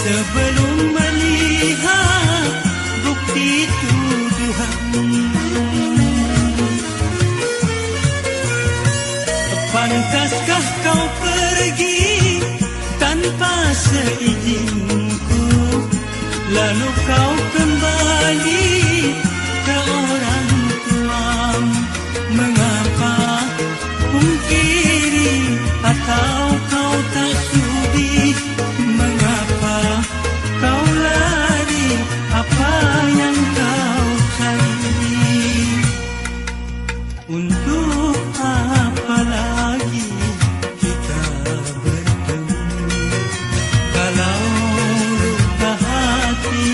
sebelum melihat bukti tuduhan. Pantaskah kau pergi tanpa seizinku, lalu kau kembali ke orang tuamu? Mengapa pungkiri atau kau tak sudi? Mengapa kau lari apa yang kau cari? Untuk apa lagi kita bertemu kalau luka hati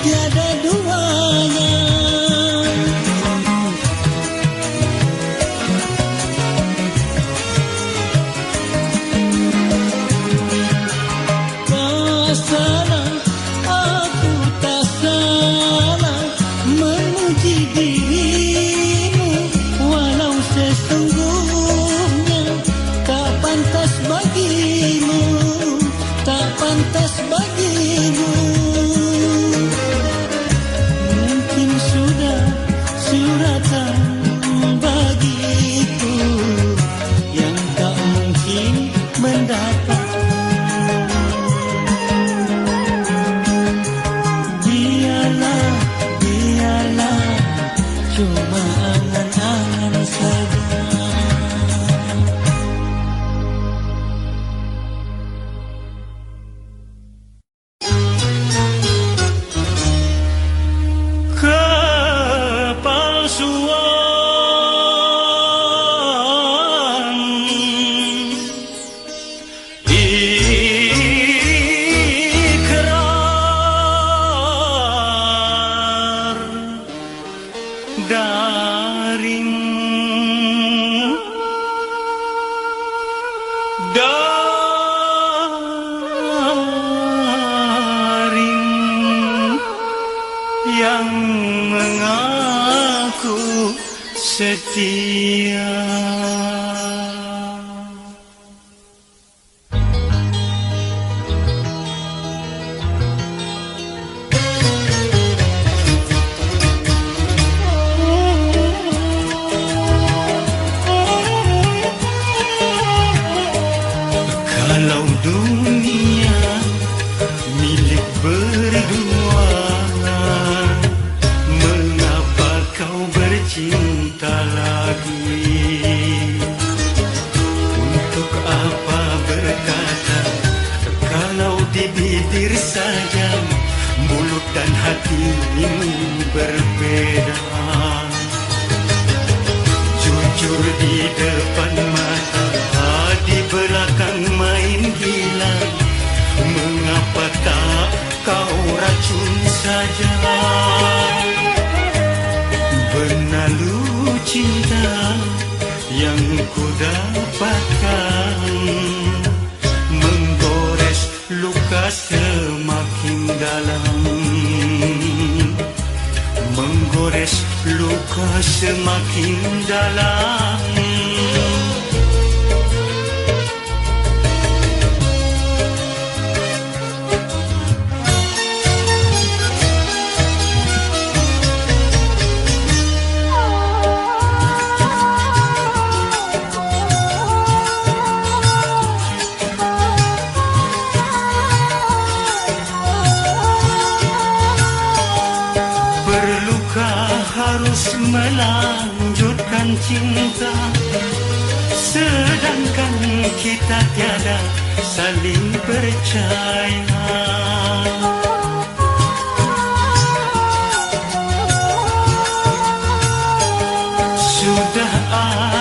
tiada duanya. Tak salah, aku tak salah memuji dirimu, walau sesungguhnya tak pantas bagimu, tak pantas bagimu. Mungkin sudah suratan bagiku yang tak mungkin mendapat. Biarlah, biarlah, cuma angan-angan saja. Kepalsuan, ikrar, daring, daring yang mengaku setia. Kalau dunia milik berdua, mengapa kau bercinta lagi? Untuk apa berkata kalau di bibir saja mulut dan hati ini berbeda? Jujur di depan mata, di belakang main gila. Mengapa tak kau racun saja? Benalu cinta yang ku dapatkan, menggores luka semakin dalam, menggores luka semakin dalam. Harus melanjutkan cinta, sedangkan kita tiada saling percaya. Sudah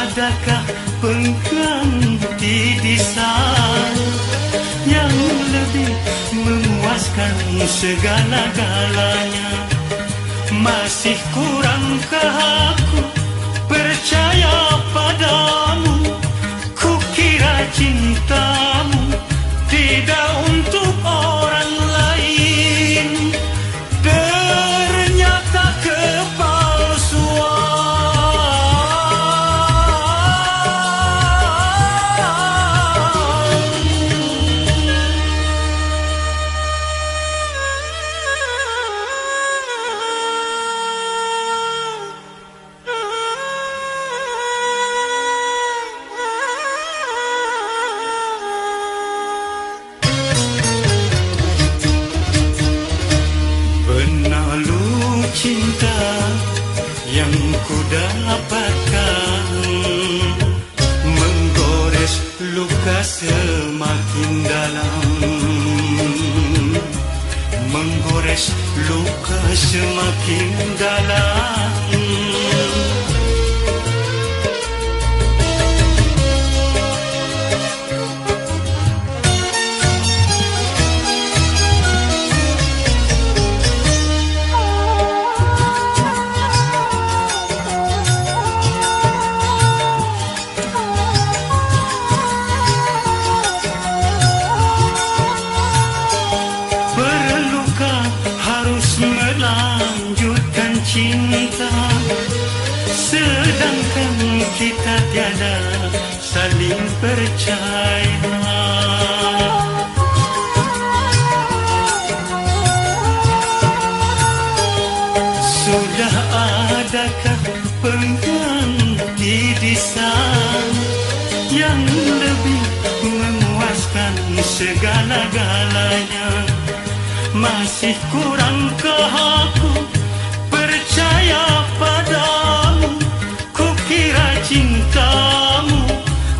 adakah pengganti di sana yang lebih memuaskan segala-galanya? Masih kurangkah aku percaya padamu? Kukira cintamu tidak untuk orang lain, ternyata kepalsuan. Cinta yang ku dapatkan, menggores luka semakin dalam, menggores luka semakin dalam. cinta, sedangkan kita tiada saling percaya. Sudah adakah pengganti di sana yang lebih memuaskan segala-galanya? Masih kurangkah aku percaya padamu? Kukira cintamu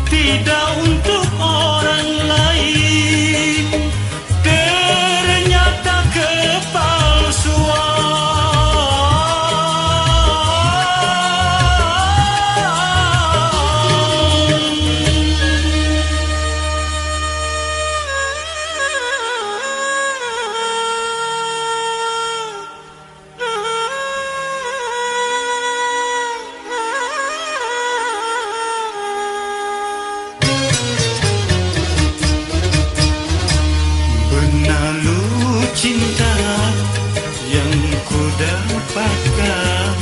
tidak untuk orang lain, ternyata kepalsuan. Cinta yang ku dapatkan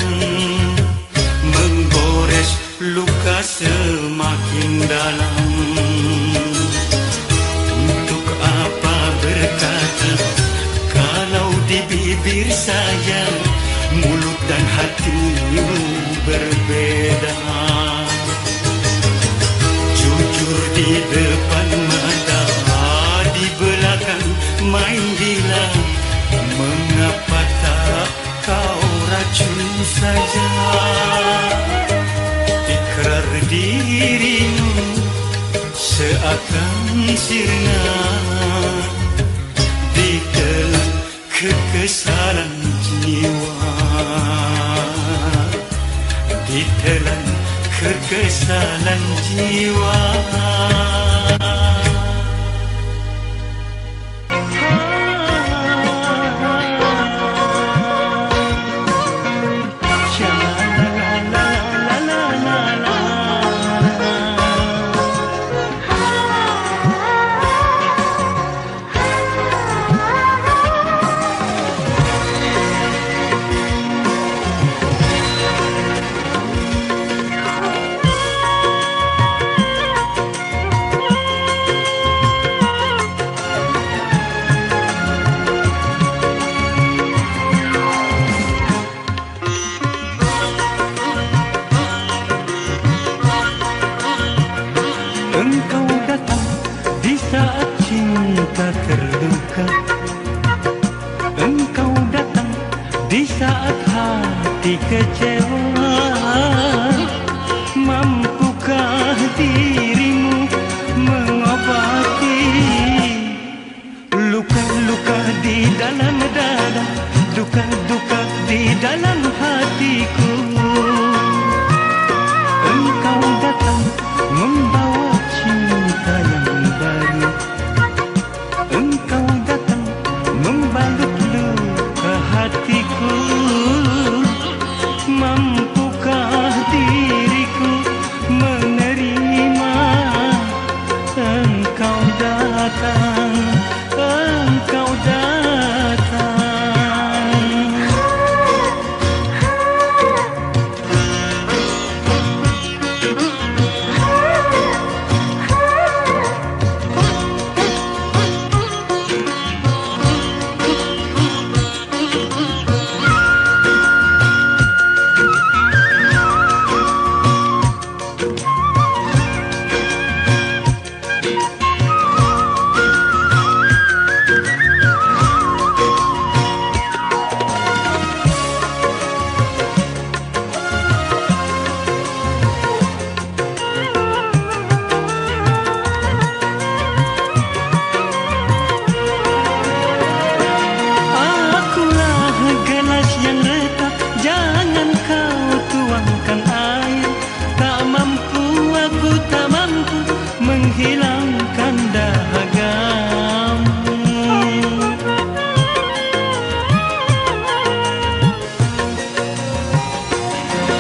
menggores luka semakin dalam. Untuk apa berkata kalau di bibir saja mulut dan hatimu berbeda? Jujur di depan mata, di belakang main gila. Mengapa tak kau racun saja? Ikrar dirimu seakan sirna ditelan kekesalan jiwa, ditelan kekesalan jiwa. Engkau datang di saat cinta terluka, engkau datang di saat hati kecewa. Mampukah dirimu mengobati luka-luka di dalam dada, duka-duka di dalam hatiku? Engkau datang membawa cinta yang baru, engkau datang membalut luka hatiku. Mampukah diriku menerima engkau datang, engkau datang? Menghilangkan dahagamu.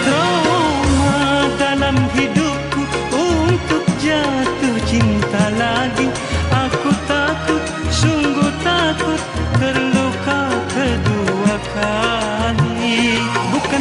Trauma dalam hidupku untuk jatuh cinta lagi. Aku takut, sungguh takut terluka kedua kali. Bukan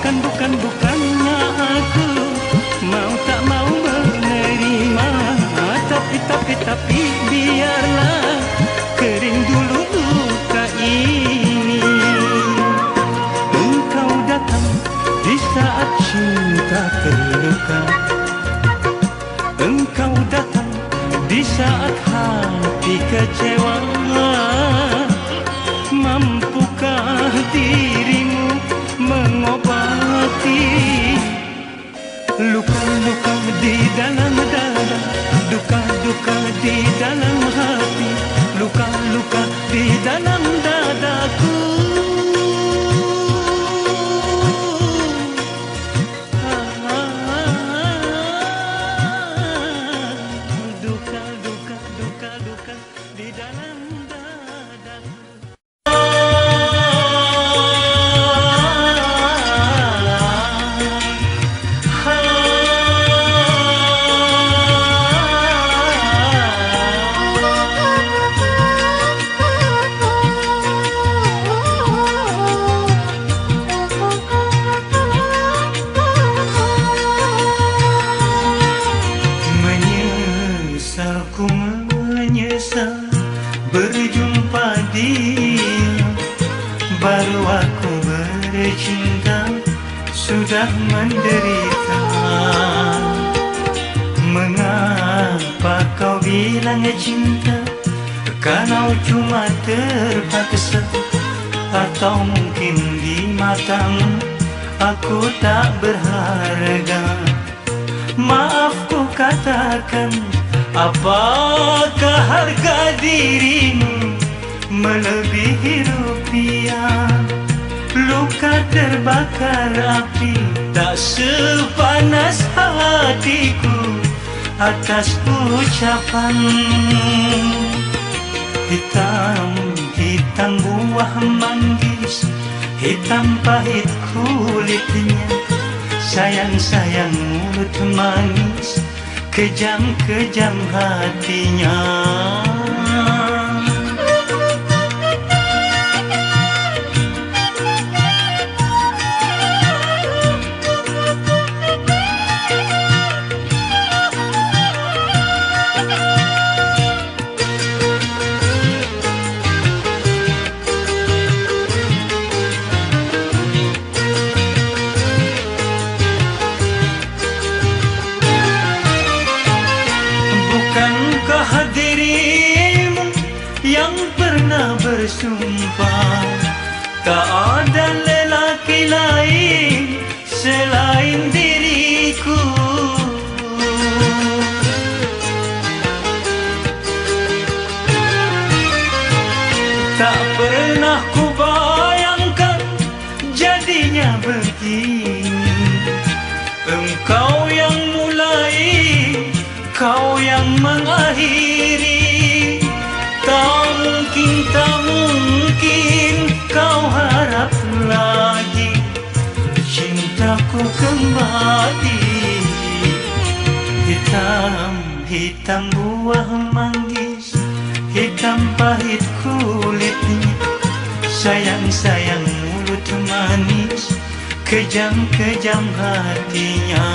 Bukannya aku mau tak mau menerima, tapi biarlah kering dulu luka ini. Engkau datang di saat cinta terluka, engkau datang di saat hati kecewa. Mampukah dirimu mengobati luka-luka di dalam dada, duka-duka di dalam hati, luka-luka di dalam dadaku. Duka-duka di dalam dadaku. Menyesal berjumpa dia, baru aku bercinta sudah menderita. Mengapa kau bilang cinta kalau cuma terpaksa? Atau mungkin di matamu aku tak berharga? Maaf ku katakan, apakah harga dirimu melebihi rupiah? Luka terbakar api tak sepanas hatiku atas ucapan. Hitam buah manggis, hitam pahit kulitnya. Sayang mulut manis, kejam hatinya. Bukankah dirimu yang pernah bersumpah tak ada lelaki lain selain diriku? Tak pernah ku bayangkan jadinya begini. Engkau yang mulai, kau yang mengakhiri. Tak mungkin kau harap lagi cintaku kembali. Hitam buah manggis, hitam pahit kulitnya. Sayang mulut manis, kejam hatinya.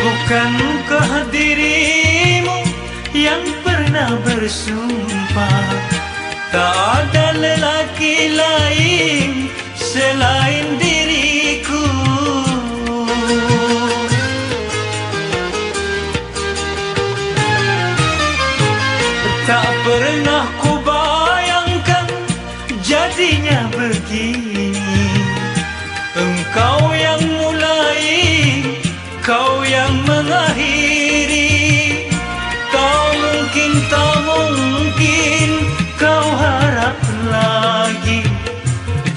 Bukankah dirimu yang pernah bersumpah tak ada lelaki lain selain diriku? Tak pernah ku bayangkan jadinya begini. Engkau yang mulai, kau yang mengakhiri. Tak mungkin kau harap lagi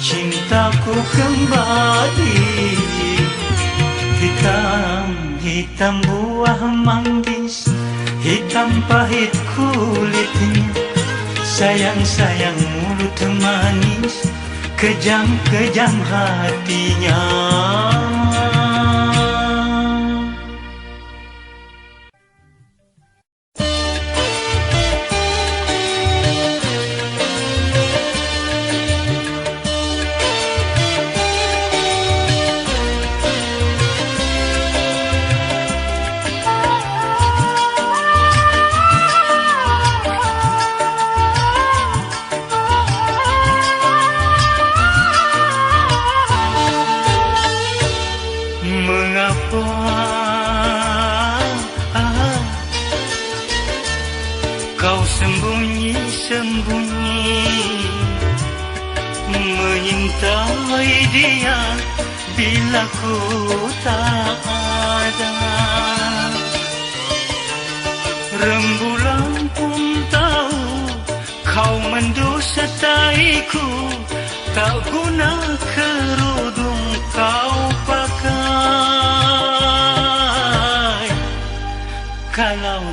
cintaku kembali. hitam buah manggis, hitam pahit kulitnya. Sayang-sayang mulut manis, kejam-kejam hatinya.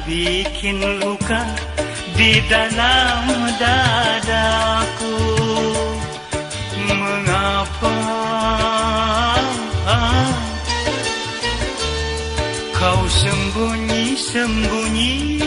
Bikin luka di dalam dadaku, mengapa kau sembunyi-sembunyi?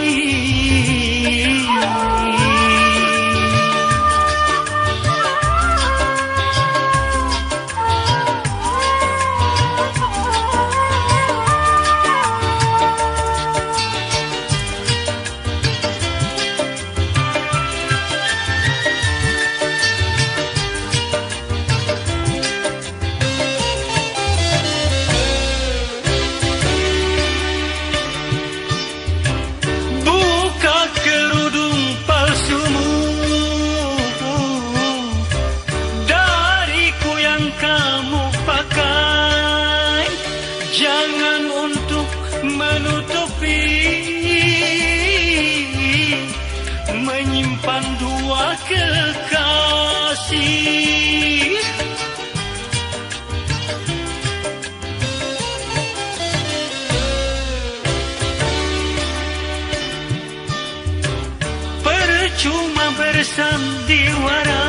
Percuma bersandiwara,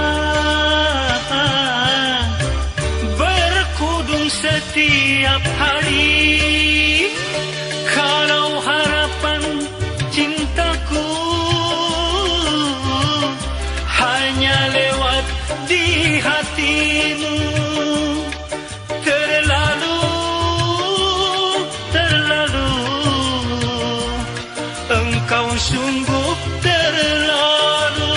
berkudung setiap hari, kalau harapan cintaku hanya lewat di hatimu. Terlalu engkau sungguh terlalu.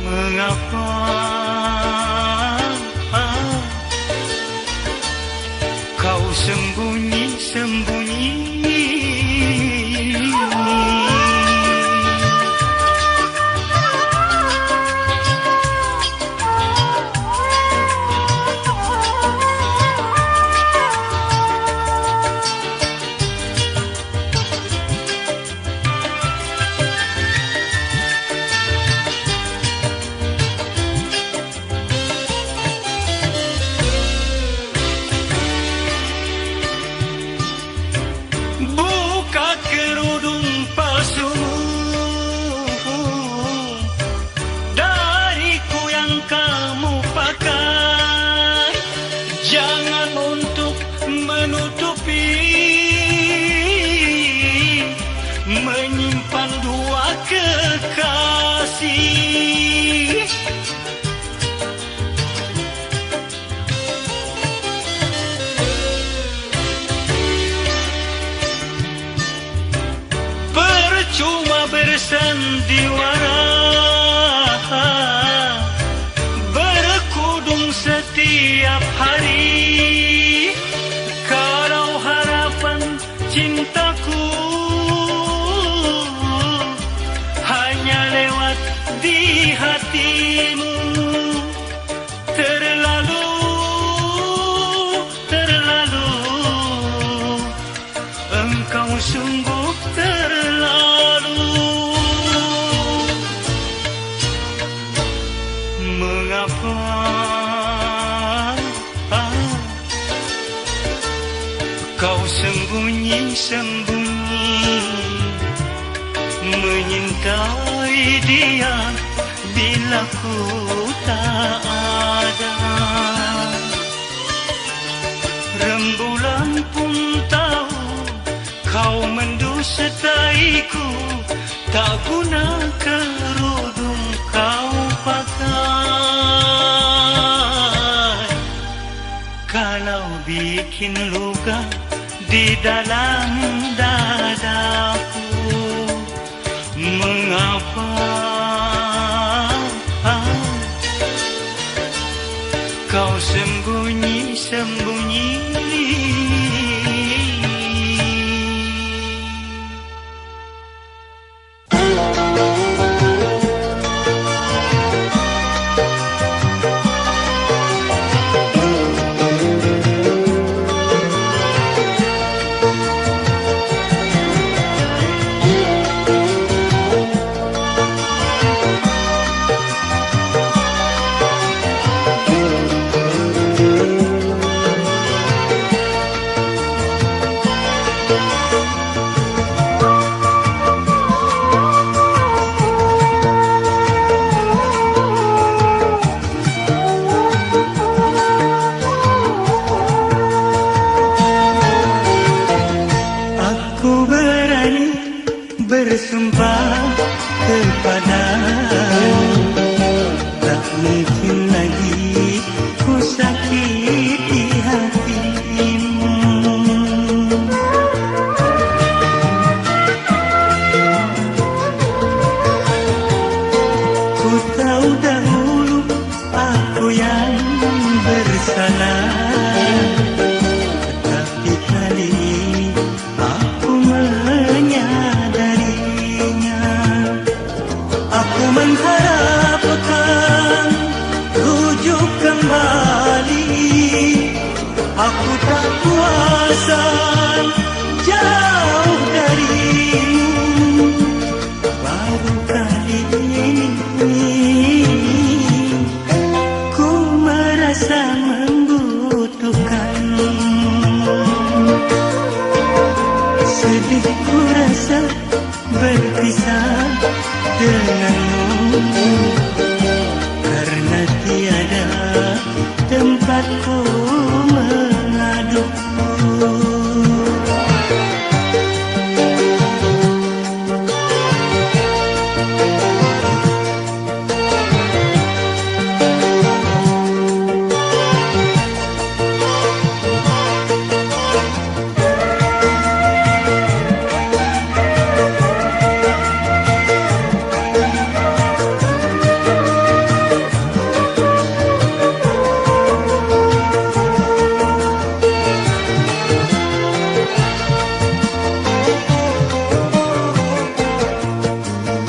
Mengapa kau sembunyi-sembunyi? Menyimpan dua kekasih, percuma bersandiwara, berkudung setiap hari, kalau harapan cintaku hanya lewat di hatimu. Terlalu engkau sungguh terlalu. Mengapa sembunyi-sembunyi menyintai dia bila ku tak ada. Rembulan pun tahu kau mendustaiku, tak guna kerudung kau pakai. Kalau bikin luka di dalam dadaku, mengapa kau sembunyi-sembunyi? Bersumpah kepadamu, tak mungkin lagi ku sakiti hatimu. Ku tahu dahulu aku yang bersalah, tetapi kali ini aku mengharapkan rujuk kembali. Aku tak kuasa jauh darimu. Baru kali ini ku merasa membutuhkanmu. Sedih ku rasa berpisah denganmu, karena tiada tempatku mengadu.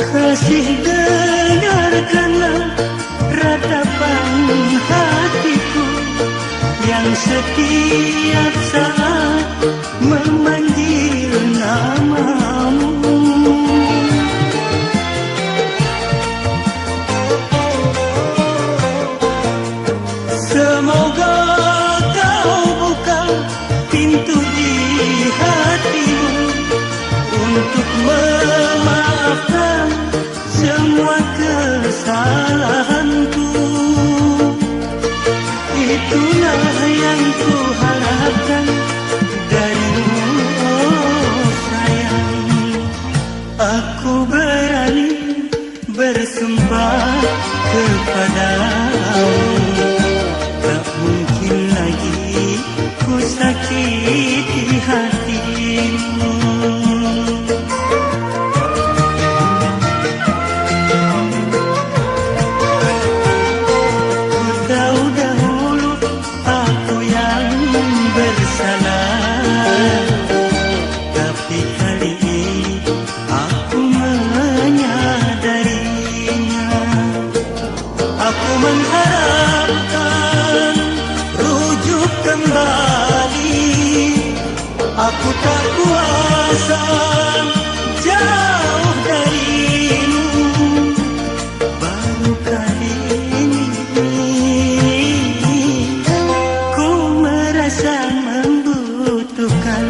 Kasih dengarkanlah ratapan hatiku yang setiap saat memanggil namamu. Semoga kau buka pintu di hatimu untuk memaafkan semua kesalahanku. Itulah yang ku harapkan darimu, oh sayang. Aku berani bersumpah kepadamu, tak mungkin lagi ku sakiti hatimu. Aku mengharapkan rujuk kembali. Aku tak kuasa jauh darimu. Baru kali ini ku merasa membutuhkan. satukan.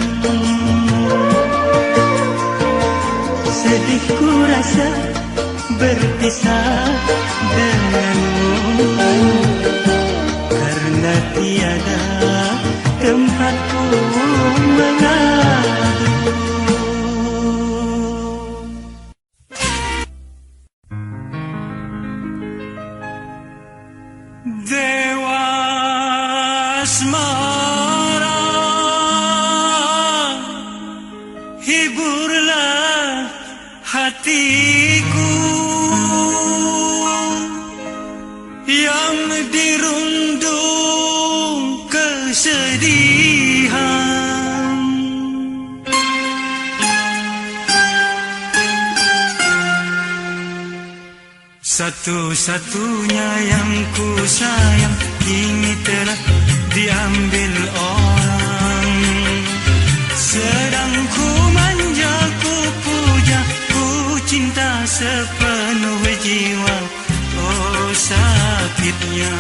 Sedih ku rasa berpisah denganmu, karena tiada tempatku mengadu. Dewa asmara, hiburlah hatiku yang dirundung kesedihan. Satu-satunya yang ku sayang kini telah diambil orang. Sedang ku manja, ku puja, ku cinta sepenuh jiwa. Oh sakitnya,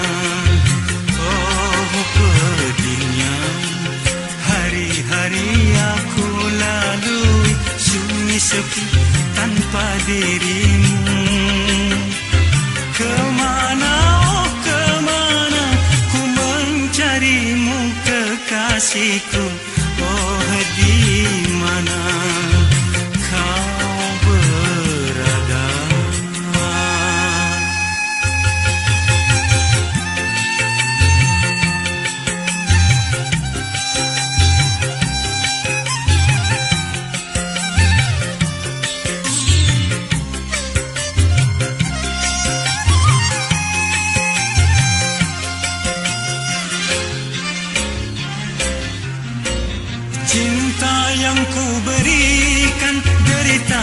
oh pedihnya, hari-hari aku lalui sunyi sepi tanpa dirimu. Kemana, oh kemana ku mencarimu kekasihku. Oh di mana kau berada? Cinta yang ku berikan, derita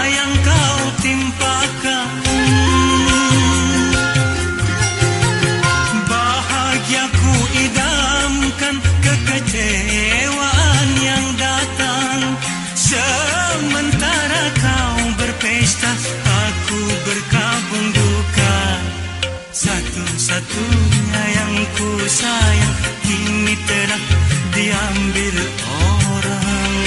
yang kau timpakan. Bahagia ku idamkan, kekecewaan yang datang. Sementara kau berpesta, aku berkabung duka. Satu-satunya yang ku sayang kini telah diambil orang.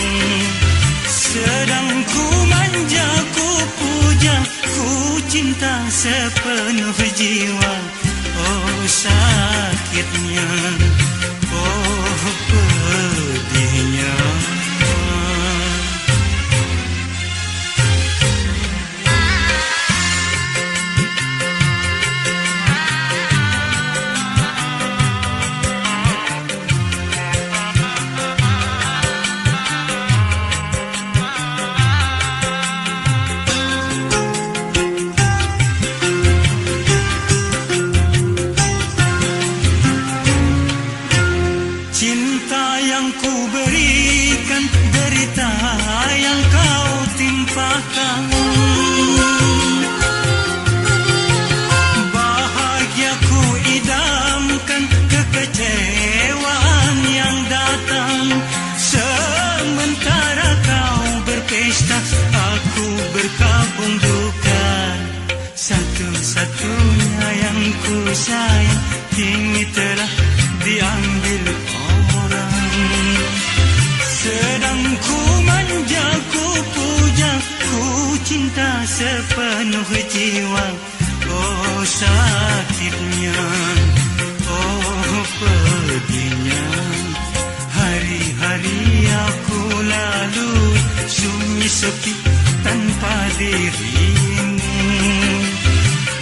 Sedang ku manja, ku puja, ku cinta sepenuh jiwa. Oh sakitnya, oh pedihnya. Cinta yang ku berikan, derita yang kau timpakan. Bahagia ku idamkan, kekecewaan yang datang. Sementara kau berpesta, aku berkabung duka. Satu-satunya yang ku sayang kini telah diambil orang. Sedang ku manja, ku puja, ku cinta sepenuh jiwa. Oh sakitnya, oh pedihnya. Hari-hari aku lalui sunyi sepi tanpa dirimu.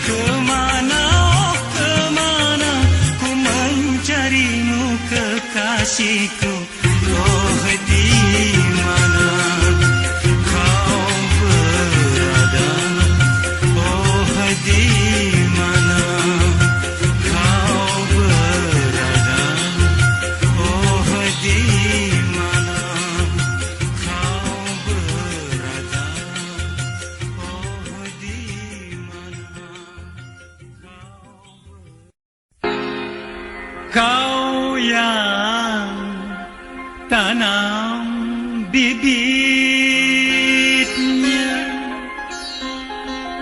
Kemana, oh kemana ku mencarimu kekasihku. Oh di mana kau berada? Oh di mana kau berada? Oh di mana kau berada? Oh di mana kau yang tanam bibitnya,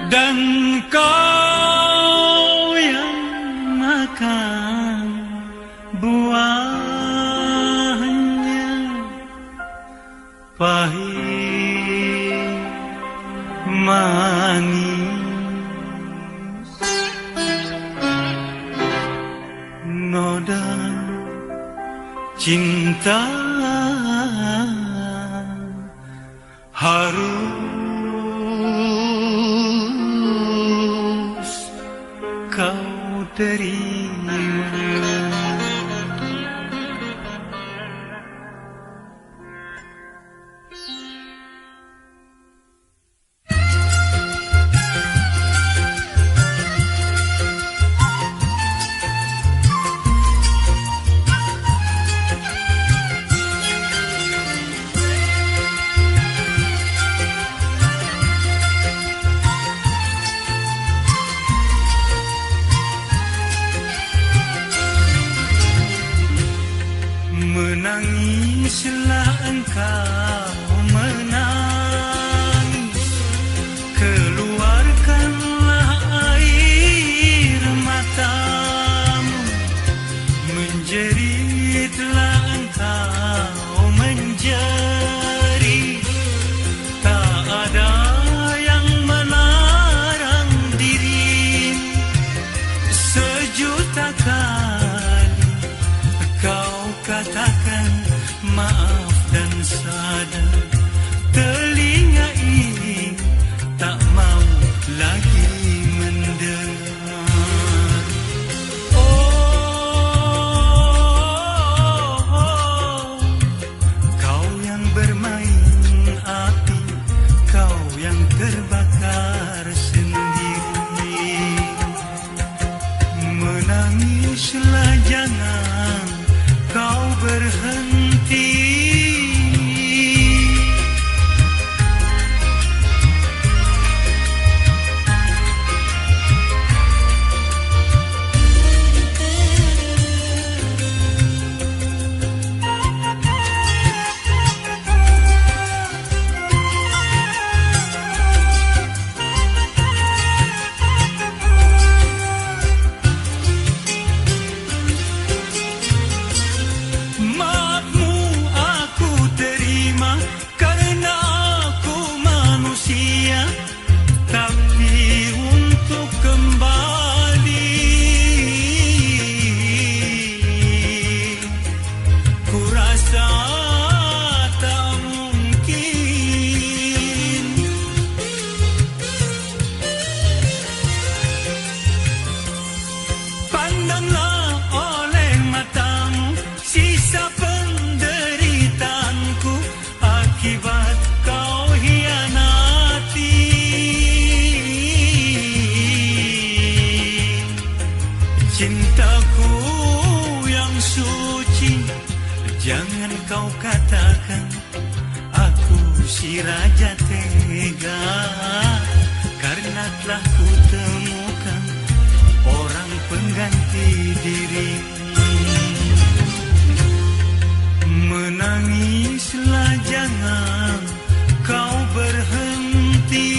dan kau yang makan buahnya. pahit manis, noda cinta harus kau terima. Menangislah engkau menangis, keluarkanlah air matamu, menjeritlah engkau menjerit, tak ada yang melarang dirimu. Sejuta kali kau katakan maaf dan sadar, telinga ini tak mau lagi mendengar. Oh, kau yang bermain api, kau yang terbakar sendiri. Menangislah jangan kau berhenti. Cintaku yang suci, jangan kau katakan aku si raja tega, karena telah ku temukan orang pengganti diri. Menangislah jangan kau berhenti.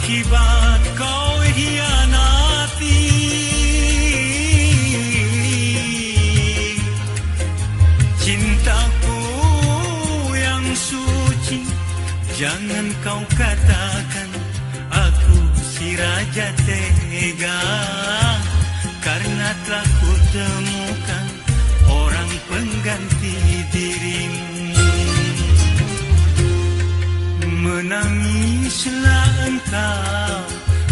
Akibat kau hianati, cintaku yang suci, jangan kau katakan aku si raja tega, karena telah ku temukan orang pengganti dirimu. Menangislah engkau,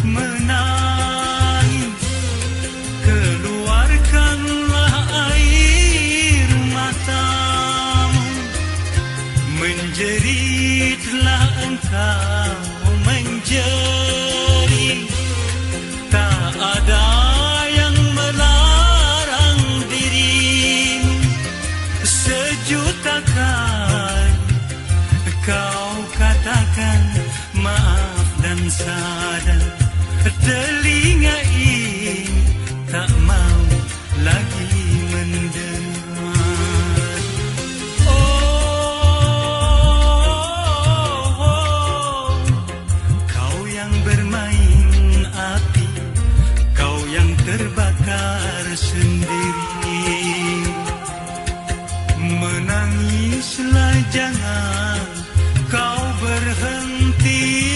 menangis, keluarkanlah air matamu. Menjeritlah engkau, menjerit, tak ada yang melarang dirimu. Sejuta kali kau katakan maaf dan sadar, telinga ini tak mau lagi mendengar. Oh, kau yang bermain api, kau yang terbakar sendiri. Menangislah, jangan kau berhenti.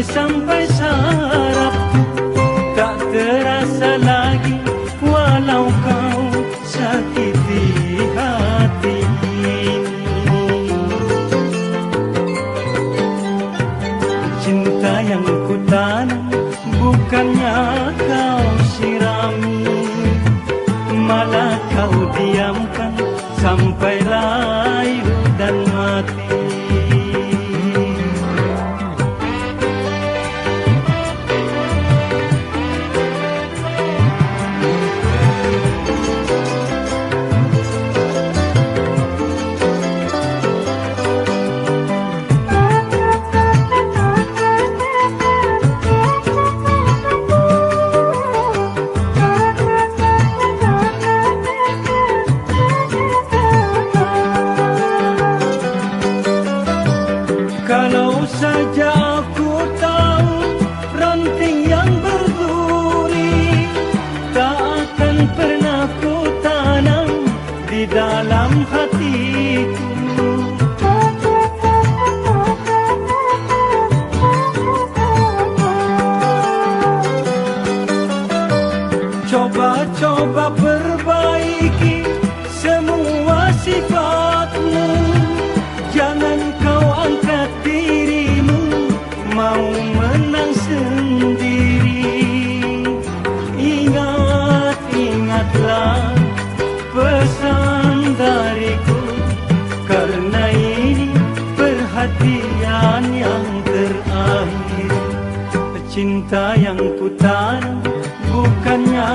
Sampai sarafku tak terasa lagi, walau kau sakiti hati ini. Cinta yang ku tanam bukannya kau sirami, malah kau diamkan sampai layu dan mati. Kalau saja aku tahu ranting yang berduri tak akan pernah ku tanam di dalam hatiku. Coba-coba perbaiki semua sifatmu, jangan kau angkat dirimu mau menang sendiri. Ingatlah pesan dariku, karena ini perhatian yang terakhir. Cinta yang ku tanam bukannya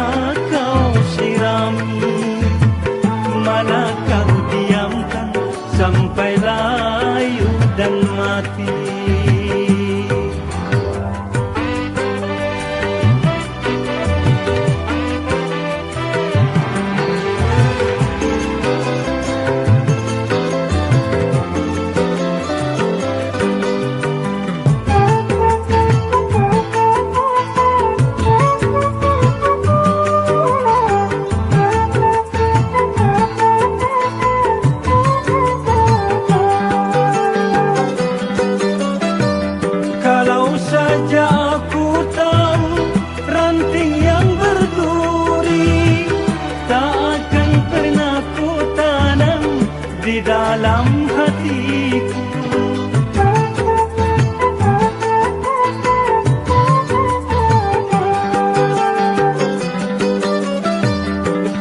kau sirami, malah kau diamkan sampai layu dan mati. Di dalam hatiku,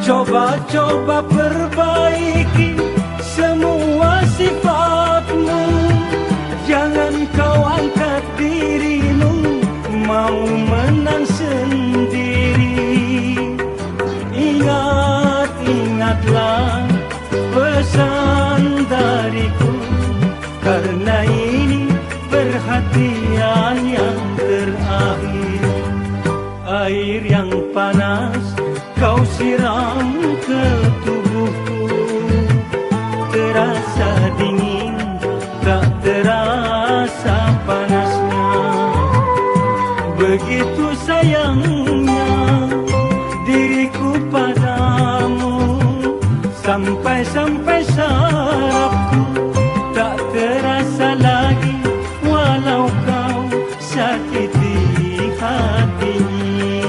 coba-coba perbaiki semua sifatmu, jangan kau Ingatlah pesan dariku, karena ini perhatian yang terakhir. Air yang panas kau siram ke tubuhku, terasa dingin, tak terasa panasnya. Begitu sayangnya diriku padamu, sampai-sampai sarafku tak terasa lagi, walau kau sakiti hati ini.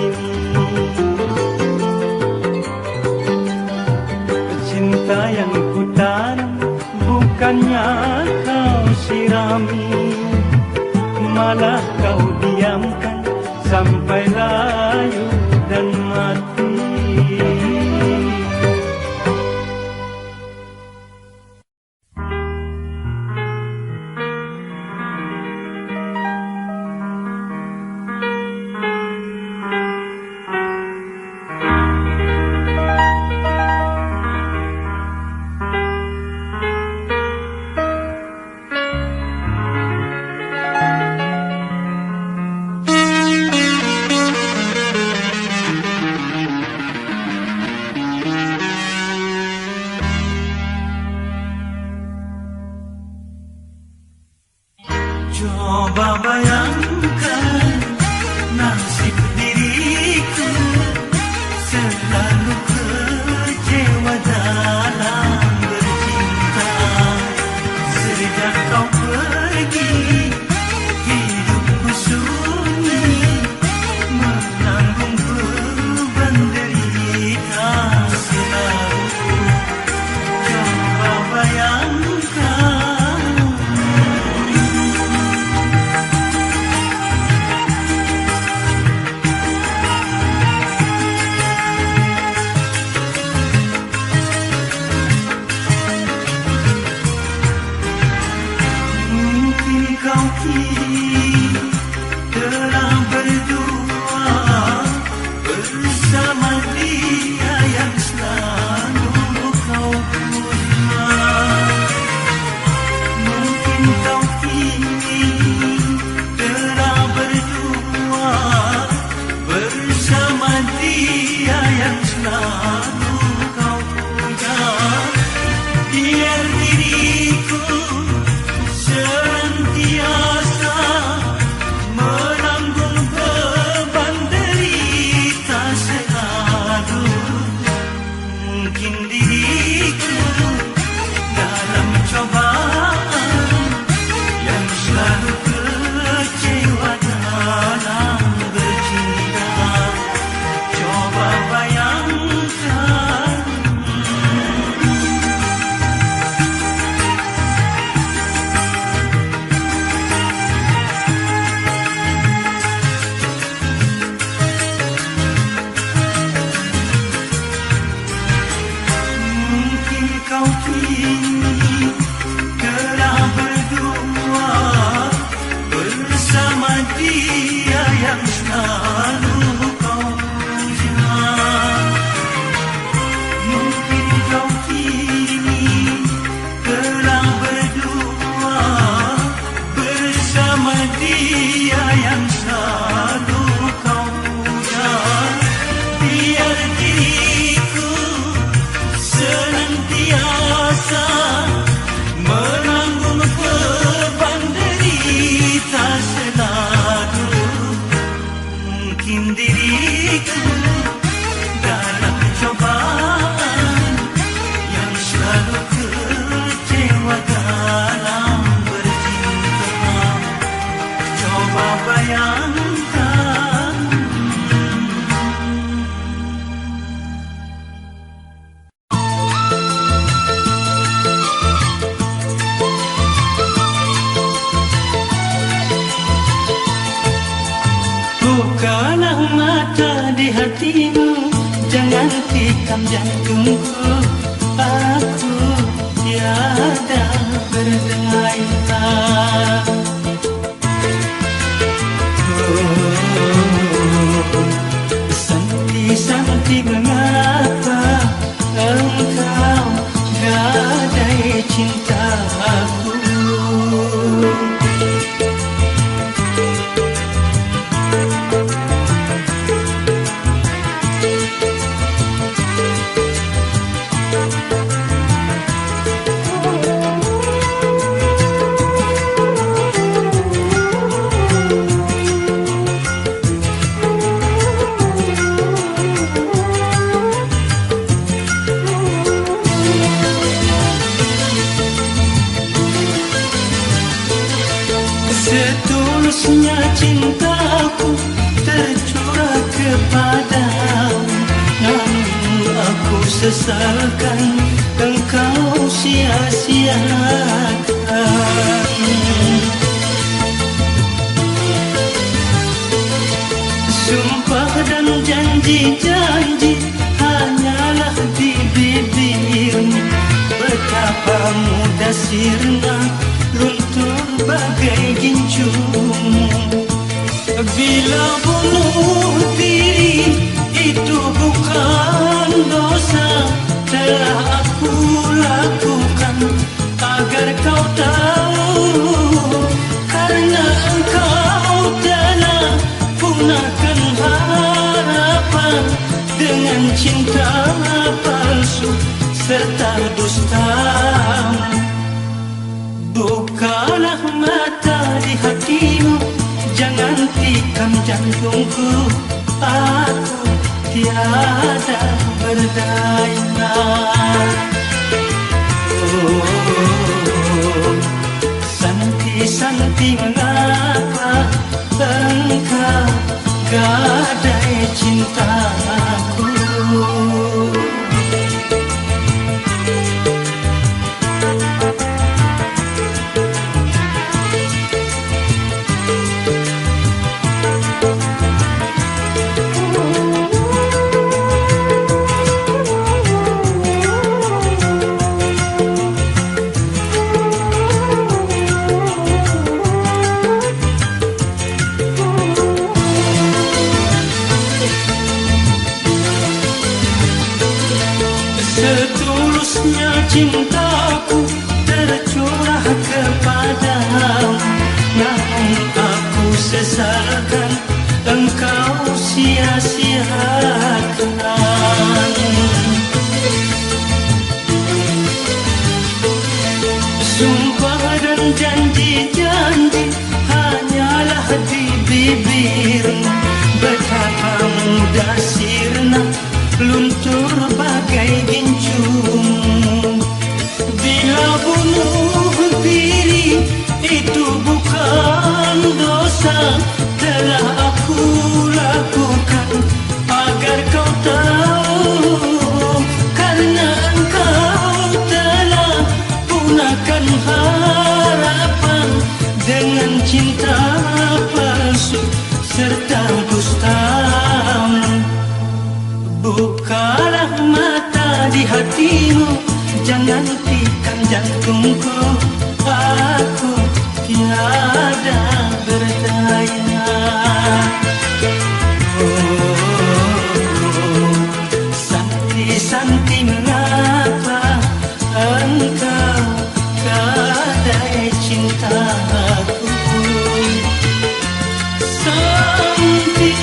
Cinta yang kutanam bukannya kau sirami, malah kau diamkan sampai layu dan mati. Coba bayangkan nasib diriku, selalu kecewa dalam bercinta. Sejak kau pergi, hidupku sunyi, menanggung beban derita selalu. Coba bayangkan kau kini telah berdua bersama dia yang selalu kau puja. Mungkin kau kini telah berdua bersama dia yang selalu kau puja. Biar diriku senantiasa menanggung beban derita selalu. Mungkin diriku dalam cobaan yang selalu kecewa dalam bercinta. Coba bayangkan kau kini telah berdua bersama dia yang selalu kau puja. Mungkin kau kini telah berdua bersama dia yang selalu kau puja. Biar diriku senantiasa menanggung beban derita selalu. Mungkin diriku dalam cobaan yang selalu kecewa dalam bercinta. Coba bayangkan bukalah mata di hatimu, jangan tikam jantungku. Aku tiada berdaya. Santi-santi mengapa engkau gadai cintaku. Setulusnya cintaku tercurah kepadamu, namun aku sesalkan engkau sia-siakan. Sumpah dan janji-janji hanyalah di bibirmu, betapa mudah sirna luntur bagai gincumu. Bila bunuh diri itu bukan dosa, telah aku lakukan agar kau tahu, karena engkau telah punahkan harapan dengan cinta palsu serta dustamu. Bukalah mata di hatimu, jangan tikam jantungku. Aku tiada berdaya. Oh, Santi-santi mengapa engkau gadai cintaku. Setulusnya cintaku tercurah kepadamu, namun aku sesalkan engkau sia-siakan. Sumpah dan janji-janji hanyalah di bibirmu, betapa mudah sirna luntur bagai gincumu. Bila bunuh diri itu bukan dosa, telah aku lakukan agar kau tahu, karena engkau telah punahkan harapan dengan cinta palsu serta dustamu. Bukalah mata di hatimu, jangan tikam jantungku. Aku tiada berdaya. Oh, Santi-santi mengapa engkau gadai cintaku. Santi.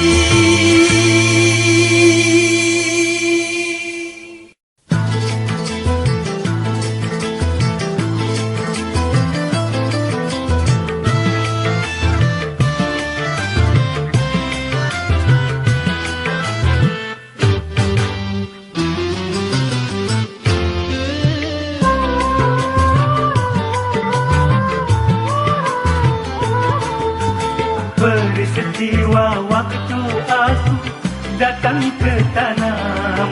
Peristiwa waktu aku datang ke Tanah,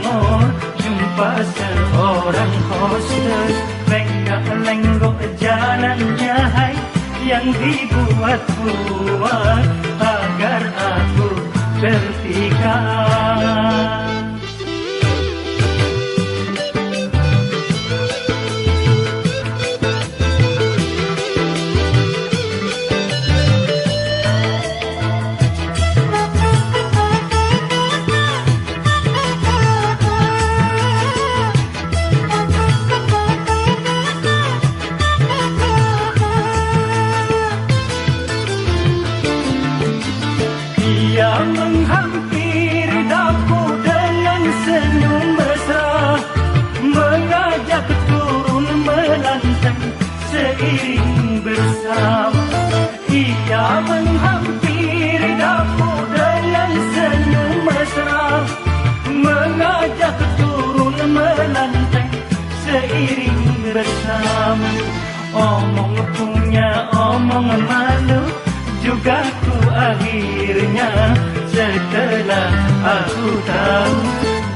jumpa seorang hostess, lenggak-lenggok jalannya, hai, yang dibuat-buat agar aku terpikat. Omong punya omong malu juga ku akhirnya setelah aku tahu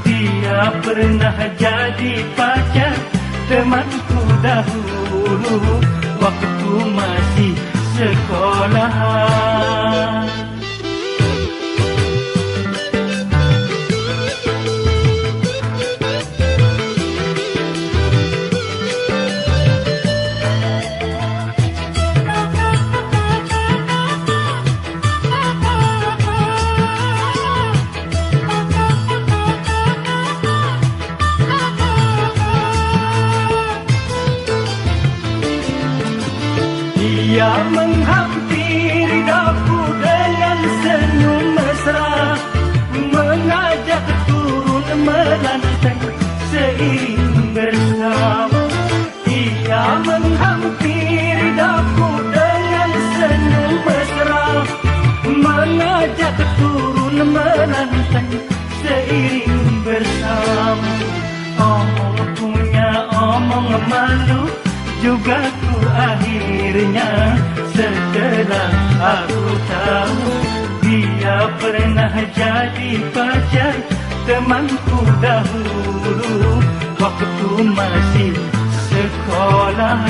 dia pernah jadi pacar temanku dahulu waktu masih sekolah. Dia menghampiri daku dengan senyum mesra, mengajak turun melantai seiring bersama. Dia menghampiri daku dengan senyum mesra, mengajak turun melantai seiring bersama. Omong punya omong malu juga ku akhirnya setelah aku tahu dia pernah jadi pacar temanku dahulu waktu masih sekolah.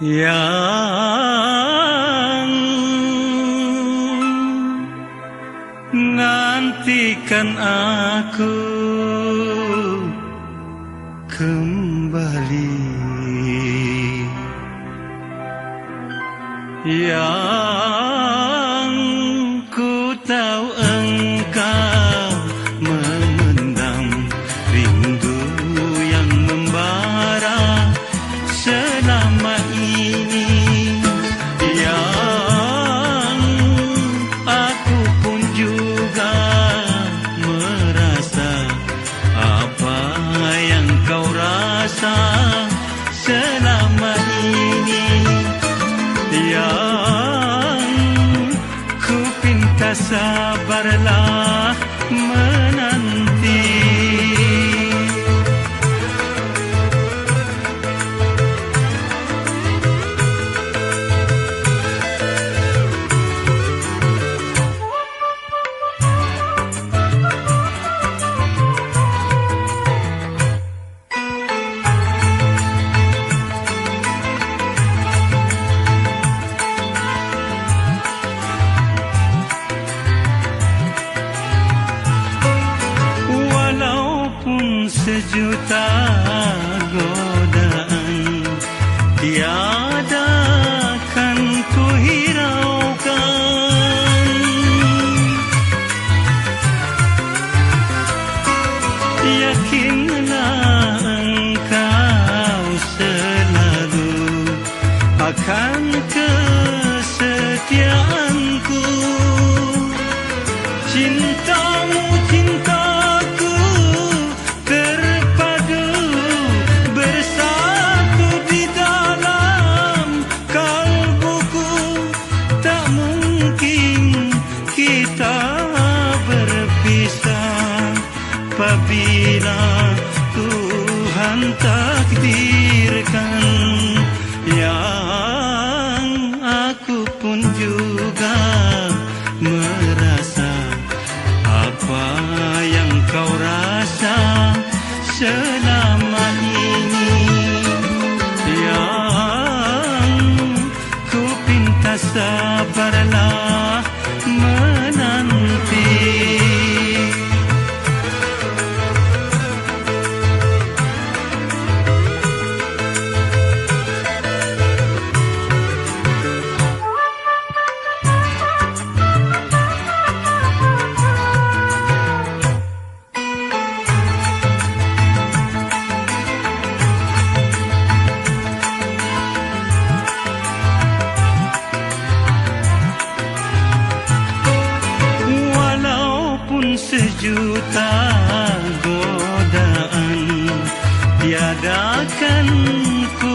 Yang nantikan aku kembali, yang ku tahu engkau memendam rindu yang membara selama ini, yang aku pun juga merasa apa yang kau rasa selama ini, yang ku pinta sabarlah menanti. Sejuta godaan tiada kan ku hiraukan, yakinlah engkau selalu akan kesetiaanku. Cintamu cintaku terpadu bersatu di dalam kalbuku. Tak mungkin kita berpisah apabila Tuhan takdirkan. Yang aku pun juga merasa apa yang kau rasa selama ini, yang ku pinta sabarlah menanti. akan ku